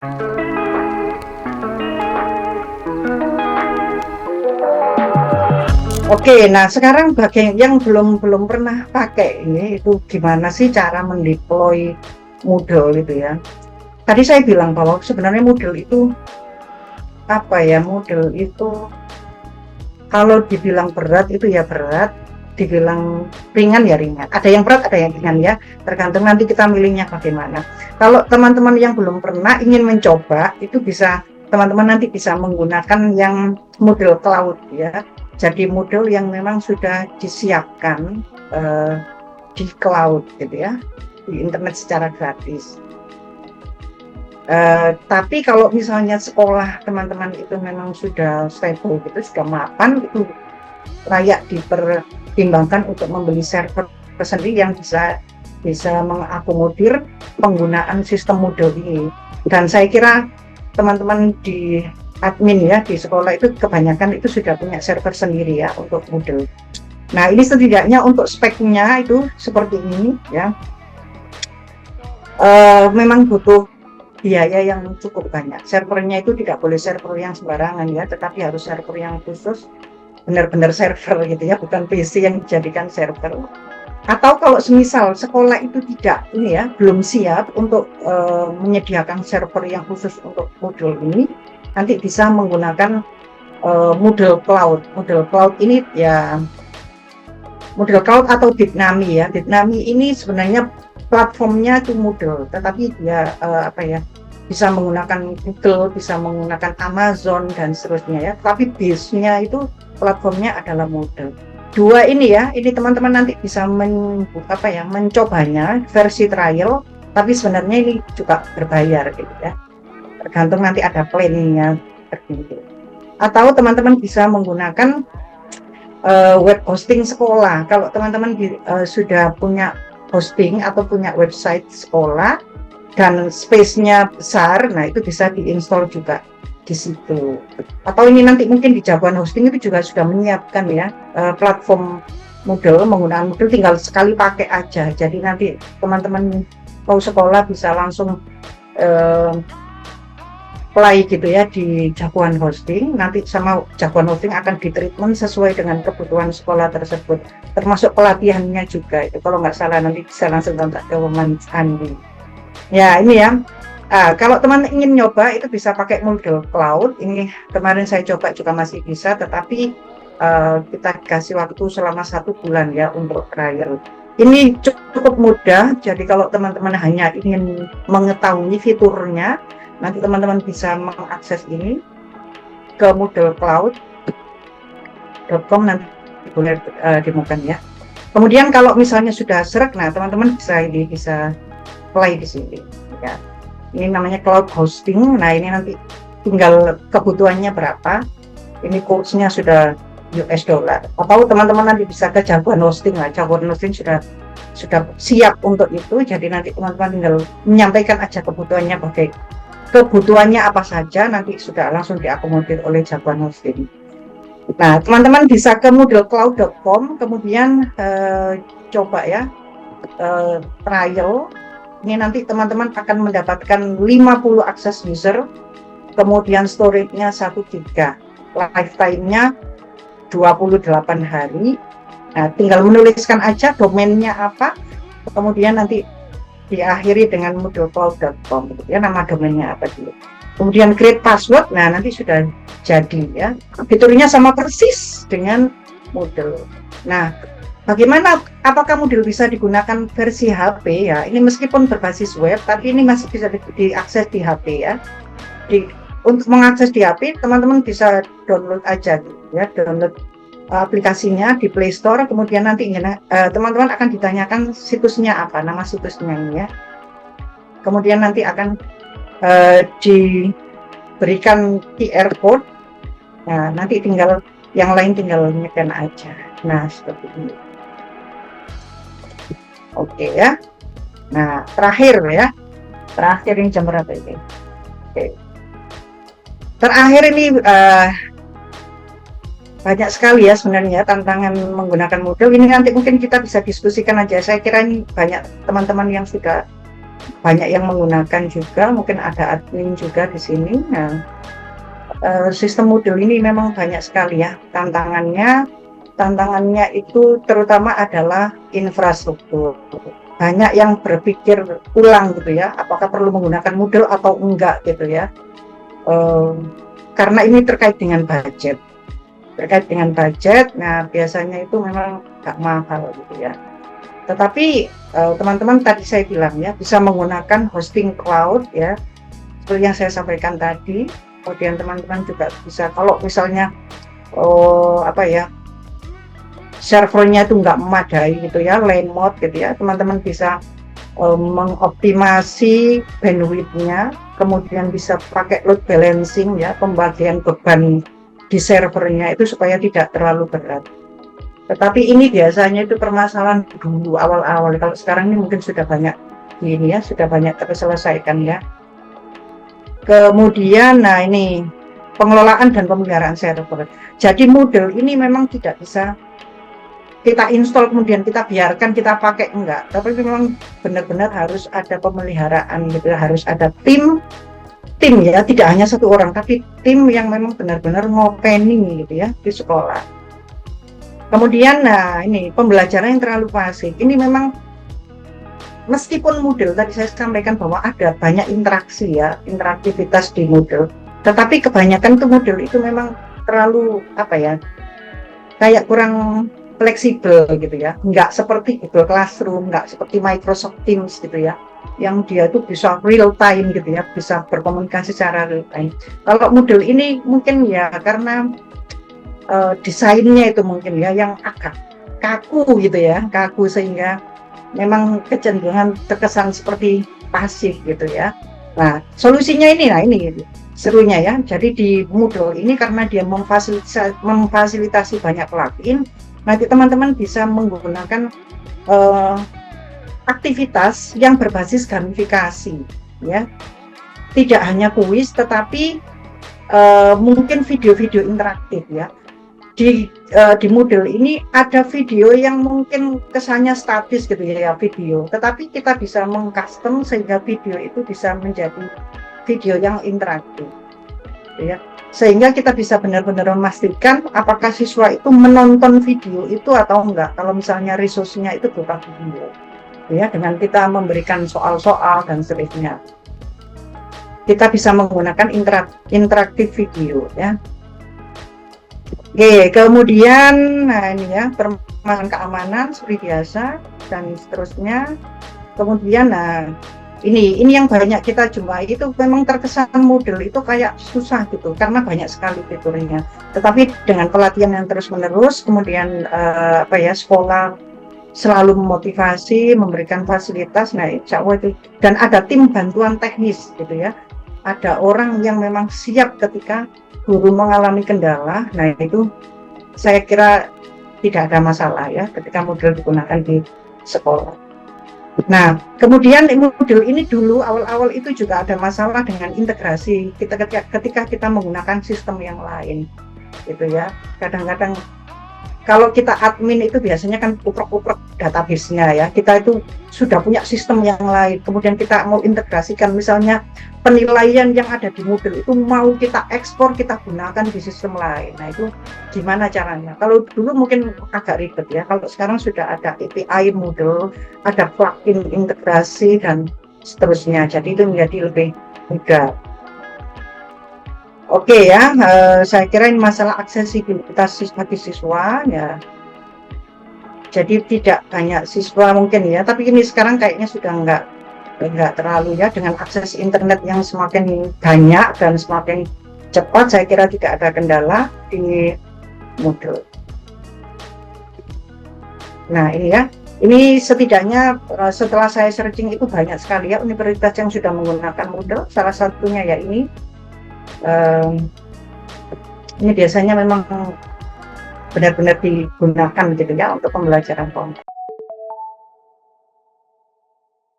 Oke, nah sekarang bagi yang belum pernah pakai ini, itu gimana sih cara mendeploy Moodle itu ya. Tadi saya bilang bahwa sebenarnya Moodle itu apa ya, Moodle itu kalau dibilang berat itu ya berat, dibilang ringan ya ringan. Ada yang berat, ada yang ringan ya, tergantung nanti kita milihnya bagaimana. Kalau teman-teman yang belum pernah ingin mencoba, itu bisa teman-teman nanti bisa menggunakan yang Moodle Cloud ya. Jadi Moodle yang memang sudah disiapkan di cloud gitu ya, di internet secara gratis. Tapi kalau misalnya sekolah teman-teman itu memang sudah stable gitu, sudah mapan, itu layak dipertimbangkan untuk membeli server sendiri yang bisa mengakomodir penggunaan sistem Moodle ini. Dan saya kira teman-teman di admin ya di sekolah itu kebanyakan itu sudah punya server sendiri ya untuk Moodle. Nah ini setidaknya untuk speknya itu seperti ini ya. Memang butuh biaya yang cukup banyak. Servernya itu tidak boleh server yang sembarangan ya, tetapi harus server yang khusus, benar-benar server gitu ya, bukan PC yang dijadikan server. Atau kalau semisal sekolah itu tidak ini ya, belum siap untuk menyediakan server yang khusus untuk Moodle ini, nanti bisa menggunakan Moodle Cloud. Moodle Cloud ini ya Moodle Cloud atau Bitnami ya. Bitnami ini sebenarnya platformnya itu Moodle, tetapi dia bisa menggunakan Google, bisa menggunakan Amazon dan seterusnya ya. Tapi base-nya itu platformnya adalah Moodle. Dua ini ya, ini teman-teman nanti bisa mencobanya versi trial, tapi sebenarnya ini juga berbayar gitu ya. Tergantung nanti ada planning-nya tertentu. Atau teman-teman bisa menggunakan web hosting sekolah. Kalau teman-teman sudah punya hosting atau punya website sekolah dan space-nya besar, nah itu bisa diinstal juga di situ. Atau ini nanti mungkin di Jagoan Hosting itu juga sudah menyiapkan ya platform Moodle, menggunakan Moodle tinggal sekali pakai aja. Jadi nanti teman-teman mau sekolah bisa langsung play gitu ya di Jagoan Hosting. Nanti sama Jagoan Hosting akan ditreatment sesuai dengan kebutuhan sekolah tersebut, termasuk pelatihannya juga. Itu kalau nggak salah nanti bisa langsung kontak ke Woman Andi. Ya ini ya, kalau teman ingin nyoba itu bisa pakai Moodle Cloud. Ini kemarin saya coba juga masih bisa, tetapi kita kasih waktu selama 1 bulan ya untuk trial. Ini cukup mudah, jadi kalau teman-teman hanya ingin mengetahui fiturnya, nanti teman-teman bisa mengakses ini ke moodlecloud.com, nanti boleh dimukan ya. Kemudian kalau misalnya sudah seret, nah teman-teman bisa play di sini ya. Ini namanya cloud hosting. Nah ini nanti tinggal kebutuhannya berapa. Ini course-nya sudah US dollar. Atau teman-teman nanti bisa ke Jagoan Hosting lah. Jagoan Hosting sudah siap untuk itu. Jadi nanti teman-teman tinggal menyampaikan aja kebutuhannya apa saja, nanti sudah langsung diakomodir oleh Jagoan Hosting. Nah teman-teman bisa ke moodlecloud.com, kemudian coba ya trial. Ini nanti teman-teman akan mendapatkan 50 akses user, kemudian storage-nya 1 GB, lifetime-nya 28 hari. Nah, tinggal menuliskan aja domainnya apa, kemudian nanti diakhiri dengan moodlecloud.com gitu ya, nama domainnya apa dulu. Kemudian create password, nah nanti sudah jadi ya. Fiturnya sama persis dengan Moodle. Nah, bagaimana, apakah Moodle bisa digunakan versi HP ya? Ini meskipun berbasis web, tapi ini masih bisa diakses di HP ya. Untuk mengakses di HP, teman-teman bisa download aja ya, download aplikasinya di Play Store. Kemudian nanti teman-teman akan ditanyakan situsnya apa, nama situsnya ini ya. Kemudian nanti akan diberikan QR code. Nah, nanti yang lain tinggal nyekan aja. Nah, seperti ini. Oke ya. Nah, terakhir ini jam berapa ini? Oke. Terakhir ini banyak sekali ya sebenarnya tantangan menggunakan Moodle. Ini nanti mungkin kita bisa diskusikan aja. Saya kira ini banyak teman-teman yang sudah banyak yang menggunakan juga, mungkin ada admin juga di sini. Nah, sistem Moodle ini memang banyak sekali ya tantangannya. Tantangannya itu terutama adalah infrastruktur. Banyak yang berpikir ulang gitu ya, apakah perlu menggunakan Moodle atau enggak gitu ya. Karena ini terkait dengan budget. Nah biasanya itu memang nggak mahal gitu ya. Tetapi teman-teman tadi saya bilang ya, bisa menggunakan hosting cloud ya, seperti yang saya sampaikan tadi. Kemudian teman-teman juga bisa, kalau misalnya servernya itu nggak memadai gitu ya, lane mode gitu ya, teman-teman bisa mengoptimasi bandwidth-nya, kemudian bisa pakai load balancing ya, pembagian beban di servernya itu supaya tidak terlalu berat. Tetapi ini biasanya itu permasalahan dulu awal-awal. Kalau sekarang ini mungkin sudah banyak ini ya, sudah banyak terselesaikan ya. Kemudian, nah ini pengelolaan dan pemeliharaan server. Jadi Moodle ini memang tidak bisa kita install kemudian kita biarkan kita pakai, enggak. Tapi memang benar-benar harus ada pemeliharaan gitu, harus ada tim ya, tidak hanya satu orang, tapi tim yang memang benar-benar ngopeni gitu ya di sekolah. Kemudian, nah ini pembelajaran yang terlalu pasif. Ini memang meskipun Moodle tadi saya sampaikan bahwa ada banyak interaksi ya, interaktivitas di Moodle, tetapi kebanyakan tuh Moodle itu memang terlalu kayak kurang fleksibel gitu ya, nggak seperti Google Classroom, nggak seperti Microsoft Teams gitu ya, yang dia tuh bisa real time gitu ya, bisa berkomunikasi secara real time. Kalau Moodle ini mungkin ya karena desainnya itu mungkin ya yang agak kaku gitu ya, kaku sehingga memang kecenderungan terkesan seperti pasif gitu ya. Nah solusinya ini, nah ini gitu serunya ya. Jadi di Moodle ini karena dia memfasilitasi banyak plugin, nanti teman-teman bisa menggunakan aktivitas yang berbasis gamifikasi ya, tidak hanya kuis tetapi mungkin video-video interaktif ya. Di Moodle ini ada video yang mungkin kesannya statis gitu ya, video, tetapi kita bisa mengcustom sehingga video itu bisa menjadi video yang interaktif ya, sehingga kita bisa benar-benar memastikan apakah siswa itu menonton video itu atau enggak, kalau misalnya resource-nya itu berupa video ya, dengan kita memberikan soal-soal dan seterusnya. Kita bisa menggunakan interaktif video ya. Oke, kemudian nah ini ya, permasalahan keamanan seperti biasa dan seterusnya. Kemudian nah ini yang banyak kita jumpai, itu memang terkesan Moodle itu kayak susah gitu karena banyak sekali fiturnya. Tetapi dengan pelatihan yang terus-menerus, kemudian sekolah selalu memotivasi, memberikan fasilitas, nah insya Allah itu, dan ada tim bantuan teknis gitu ya. Ada orang yang memang siap ketika guru mengalami kendala, nah itu saya kira tidak ada masalah ya ketika Moodle digunakan di sekolah. Nah, kemudian Moodle ini dulu awal-awal itu juga ada masalah dengan integrasi ketika kita menggunakan sistem yang lain gitu ya. Kadang-kadang kalau kita admin itu biasanya kan uprek-uprek database-nya ya, kita itu sudah punya sistem yang lain, kemudian kita mau integrasikan misalnya penilaian yang ada di Moodle itu mau kita ekspor, kita gunakan di sistem lain. Nah itu gimana caranya? Kalau dulu mungkin agak ribet ya, kalau sekarang sudah ada API Moodle, ada plugin integrasi dan seterusnya, jadi itu menjadi lebih mudah. Oke ya, saya kira ini masalah aksesibilitas bagi siswa ya. Jadi tidak banyak siswa mungkin ya, tapi ini sekarang kayaknya sudah enggak terlalu ya, dengan akses internet yang semakin banyak dan semakin cepat, saya kira tidak ada kendala di Moodle. Nah ini ya, ini setidaknya setelah saya searching itu banyak sekali ya universitas yang sudah menggunakan Moodle, salah satunya ya ini biasanya memang benar-benar digunakan gitu ya untuk pembelajaran konten.